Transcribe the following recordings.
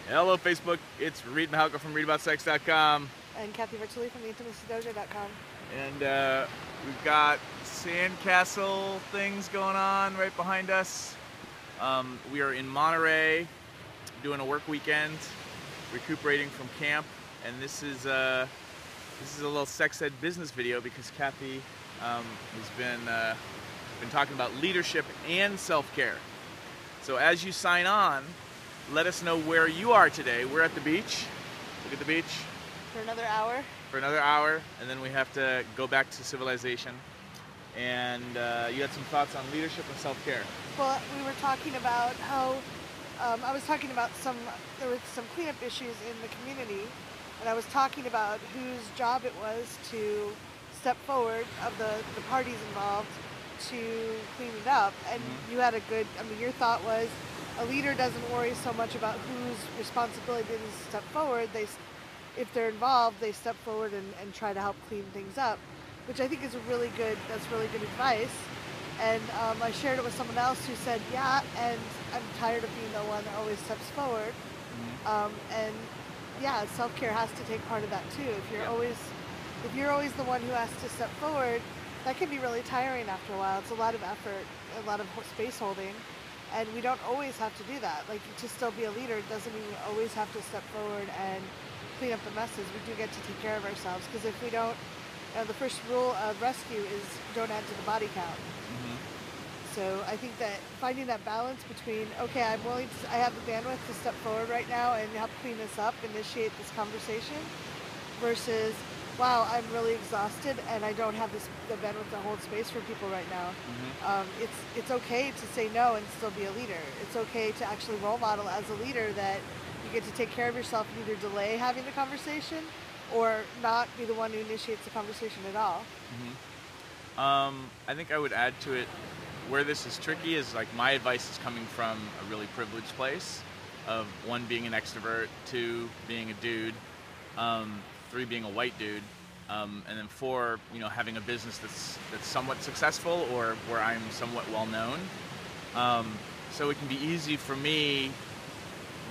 Hello, Facebook. It's Reid from ReidAboutSex.com. And Cathy from theintimacydojo.com. And we've got sandcastle things going on right behind us. We are in Monterey doing a work weekend, recuperating from camp. And this is a little sex ed business video because Cathy has been talking about leadership and self-care. So as you sign on, let us know where you are today. We're at the beach. Look at the beach. For another hour. For another hour, and then we have to go back to civilization. And you had some thoughts on leadership and self-care. Well, we were talking about how, I was talking about there were some cleanup issues in the community, and I was talking about whose job it was to step forward of the parties involved to clean it up. And you had your thought was, a leader doesn't worry so much about whose responsibility it is to step forward. If they're involved, they step forward and try to help clean things up, which I think is really good advice. And I shared it with someone else who said, yeah, and I'm tired of being the one that always steps forward. And yeah, self-care has to take part of that too. If you're always the one who has to step forward, that can be really tiring after a while. It's a lot of effort, a lot of space holding. And we don't always have to do that. Like, to still be a leader doesn't mean we always have to step forward and clean up the messes. We do get to take care of ourselves, because if we don't, the first rule of rescue is don't add to the body count. So I think that finding that balance between, okay, I have the bandwidth to step forward right now and help clean this up, initiate this conversation, versus, wow, I'm really exhausted and I don't have the bandwidth to hold space for people right now. It's okay to say no and still be a leader. It's okay to actually role model as a leader that you get to take care of yourself and either delay having the conversation or not be the one who initiates the conversation at all. I think I would add to it, where this is tricky is, like, my advice is coming from a really privileged place of, 1, being an extrovert, 2, being a dude, 3, being a white dude, and then 4, having a business that's somewhat successful or where I'm somewhat well known. So it can be easy for me,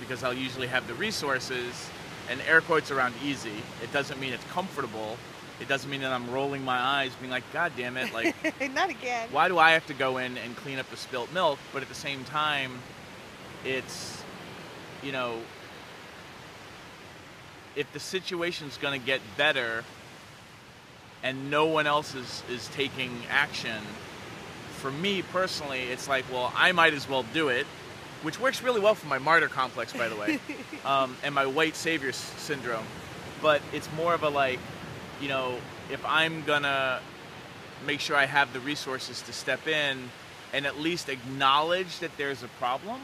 because I'll usually have the resources, and air quotes around easy. It doesn't mean it's comfortable. It doesn't mean that I'm rolling my eyes being like, God damn it, like, not again. Why do I have to go in and clean up the spilt milk? But at the same time, it's, if the situation's going to get better and no one else is taking action, for me personally, it's like, well, I might as well do it, which works really well for my martyr complex, by the way, and my white savior syndrome. But it's more of a, like, if I'm gonna make sure I have the resources to step in and at least acknowledge that there's a problem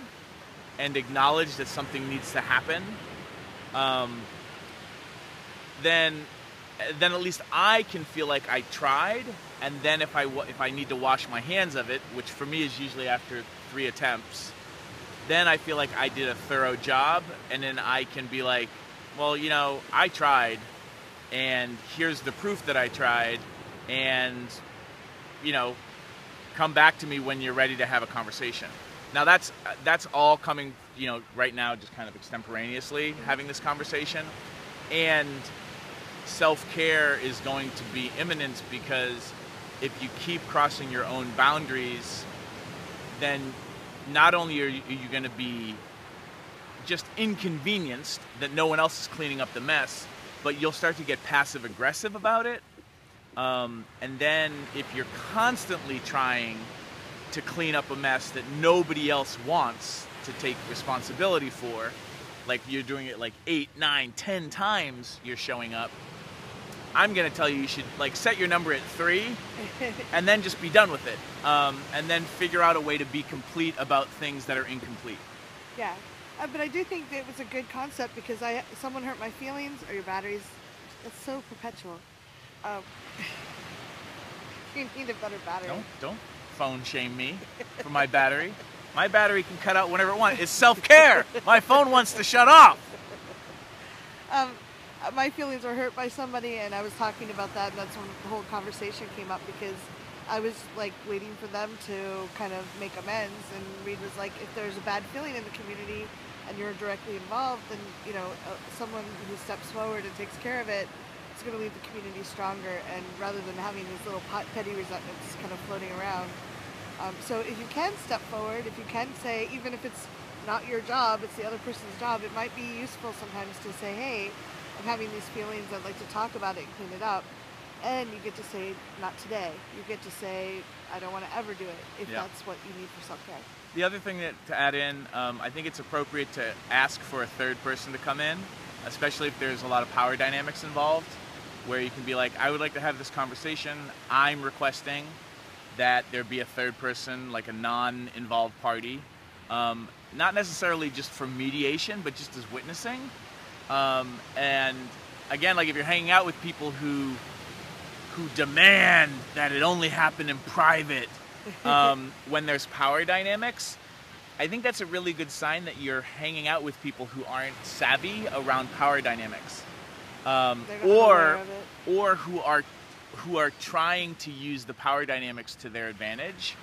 and acknowledge that something needs to happen, then at least I can feel like I tried. And then if I need to wash my hands of it, which for me is usually after 3 attempts, then I feel like I did a thorough job, and then I can be like, well, I tried, and here's the proof that I tried, and, come back to me when you're ready to have a conversation. Now that's all coming, right now, just kind of extemporaneously having this conversation. And self-care is going to be imminent, because if you keep crossing your own boundaries, then not only are you going to be just inconvenienced that no one else is cleaning up the mess, but you'll start to get passive aggressive about it. And then if you're constantly trying to clean up a mess that nobody else wants to take responsibility for, like you're doing it like 8, 9, 10 times you're showing up, I'm going to tell you should, like, set your number at 3 and then just be done with it. And then figure out a way to be complete about things that are incomplete. Yeah. But I do think that it was a good concept, because someone hurt my feelings, or your batteries. It's so perpetual. You need a better battery. Don't phone shame me for my battery. My battery can cut out whenever it wants. It's self-care. My phone wants to shut off. My feelings were hurt by somebody, and I was talking about that, and that's when the whole conversation came up, because I was like waiting for them to kind of make amends, and Reid was like, if there's a bad feeling in the community, and you're directly involved, then someone who steps forward and takes care of it is going to leave the community stronger, and rather than having these little petty resentments kind of floating around. So if you can step forward, if you can say, even if it's not your job, it's the other person's job, it might be useful sometimes to say, hey, I'm having these feelings, I'd like to talk about it and clean it up. And you get to say, not today. You get to say, I don't want to ever do it, if that's what you need for self-care. The other thing to add in, I think it's appropriate to ask for a third person to come in, especially if there's a lot of power dynamics involved, where you can be like, I would like to have this conversation. I'm requesting that there be a third person, like a non-involved party, not necessarily just for mediation, but just as witnessing. And again, like if you're hanging out with people who demand that it only happen in private, when there's power dynamics, I think that's a really good sign that you're hanging out with people who aren't savvy around power dynamics, or who are trying to use the power dynamics to their advantage,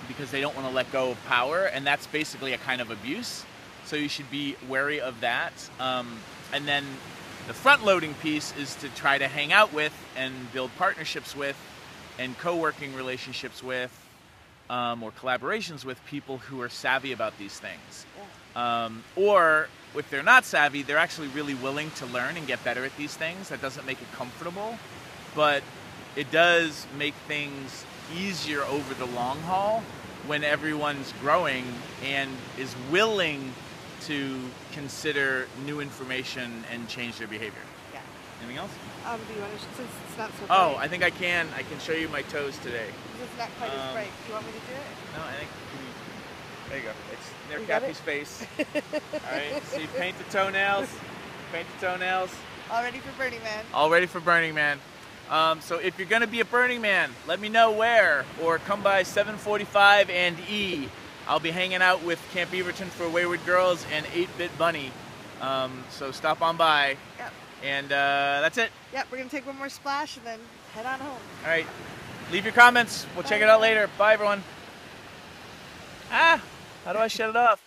because they don't want to let go of power, and that's basically a kind of abuse. So you should be wary of that. And then the front-loading piece is to try to hang out with and build partnerships with and co-working relationships with, or collaborations with people who are savvy about these things. Yeah. Or if they're not savvy, they're actually really willing to learn and get better at these things. That doesn't make it comfortable, but it does make things easier over the long haul when everyone's growing and is willing to consider new information and change their behavior. Yeah. Anything else? Do you want to, since it's not so bright? Oh, I think I can show you my toes today. It's not quite as bright. Do you want me to do it? No, I think, there you go. It's near Cathy's face. All right, so you paint the toenails. Paint the toenails. All ready for Burning Man. All ready for Burning Man. So if you're going to be a Burning Man, let me know where, or come by 745 and E. I'll be hanging out with Camp Beaverton for Wayward Girls and 8-Bit Bunny. So stop on by. Yep. And that's it. Yep, we're going to take one more splash and then head on home. All right. Leave your comments. We'll check it out later. Bye, everyone. How do I shut it off?